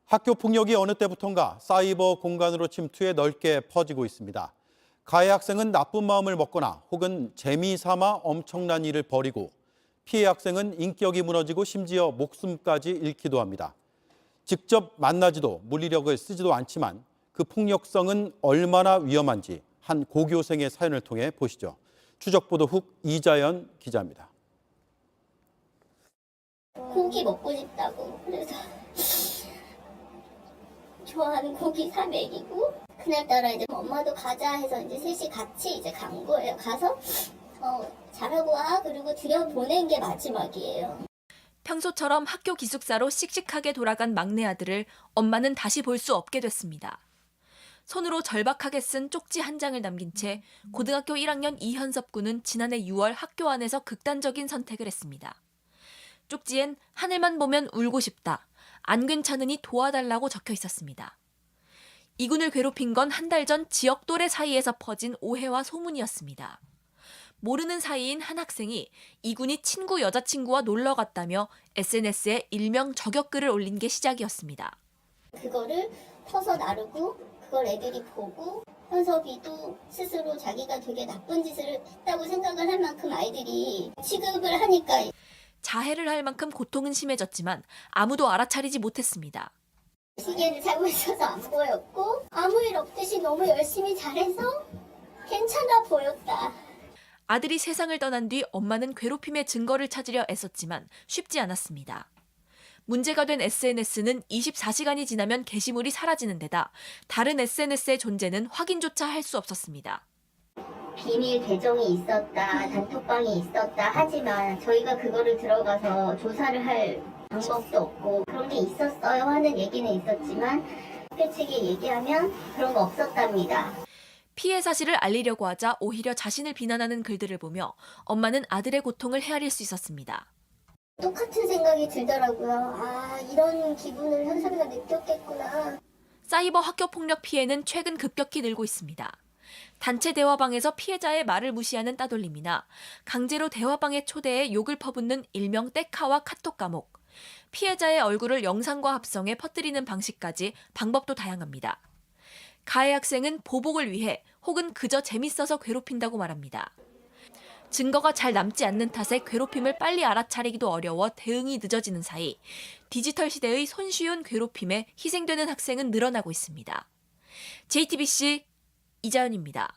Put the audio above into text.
학교 폭력이 어느 때부턴가 사이버 공간으로 침투해 넓게 퍼지고 있습니다. 가해 학생은 나쁜 마음을 먹거나 혹은 재미삼아 엄청난 일을 벌이고 피해 학생은 인격이 무너지고 심지어 목숨까지 잃기도 합니다. 직접 만나지도 물리력을 쓰지도 않지만 그 폭력성은 얼마나 위험한지 한 고교생의 사연을 통해 보시죠. 추적보도 훅 이자연 기자입니다. 고기 먹고 싶다고 그래서 좋아하는 고기 사 먹이고 그날따라 이제 엄마도 가자 해서 이제 셋이 같이 이제 간 거예요. 가서 잘하고 와 그리고 들여보낸 게 마지막이에요. 평소처럼 학교 기숙사로 씩씩하게 돌아간 막내 아들을 엄마는 다시 볼 수 없게 됐습니다. 손으로 절박하게 쓴 쪽지 한 장을 남긴 채 고등학교 1학년 이현섭 군은 지난해 6월 학교 안에서 극단적인 선택을 했습니다. 쪽지엔 하늘만 보면 울고 싶다. 안 괜찮으니 도와달라고 적혀 있었습니다. 이 군을 괴롭힌 건 한 달 전 지역 또래 사이에서 퍼진 오해와 소문이었습니다. 모르는 사이인 한 학생이 이 군이 친구 여자친구와 놀러 갔다며 SNS에 일명 저격글을 올린 게 시작이었습니다. 그거를 퍼서 나르고 그걸 애들이 보고 현섭이도 스스로 자기가 되게 나쁜 짓을 했다고 생각을 할 만큼 아이들이 취급을 하니까 자해를 할 만큼 고통은 심해졌지만 아무도 알아차리지 못했습니다. 시계를 차고 있어서 안 보였고 아무 일 없듯이 너무 열심히 잘해서 괜찮아 보였다. 아들이 세상을 떠난 뒤 엄마는 괴롭힘의 증거를 찾으려 애썼지만 쉽지 않았습니다. 문제가 된 SNS는 24시간이 지나면 게시물이 사라지는 데다 다른 SNS의 존재는 확인조차 할 수 없었습니다. 비밀 계정이 있었다, 단톡방이 있었다 하지만 저희가 그거를 들어가서 조사를 할 방법도 없고 그런 게 있었어요 하는 얘기는 있었지만 학교 측에 얘기하면 그런 거 없었답니다. 피해 사실을 알리려고 하자 오히려 자신을 비난하는 글들을 보며 엄마는 아들의 고통을 헤아릴 수 있었습니다. 똑같은 생각이 들더라고요. 아, 이런 기분을 현섭이가 느꼈겠구나. 사이버 학교 폭력 피해는 최근 급격히 늘고 있습니다. 단체 대화방에서 피해자의 말을 무시하는 따돌림이나 강제로 대화방에 초대해 욕을 퍼붓는 일명 떼카와 카톡 감옥, 피해자의 얼굴을 영상과 합성해 퍼뜨리는 방식까지 방법도 다양합니다. 가해 학생은 보복을 위해 혹은 그저 재밌어서 괴롭힌다고 말합니다. 증거가 잘 남지 않는 탓에 괴롭힘을 빨리 알아차리기도 어려워 대응이 늦어지는 사이 디지털 시대의 손쉬운 괴롭힘에 희생되는 학생은 늘어나고 있습니다. JTBC 이자연입니다.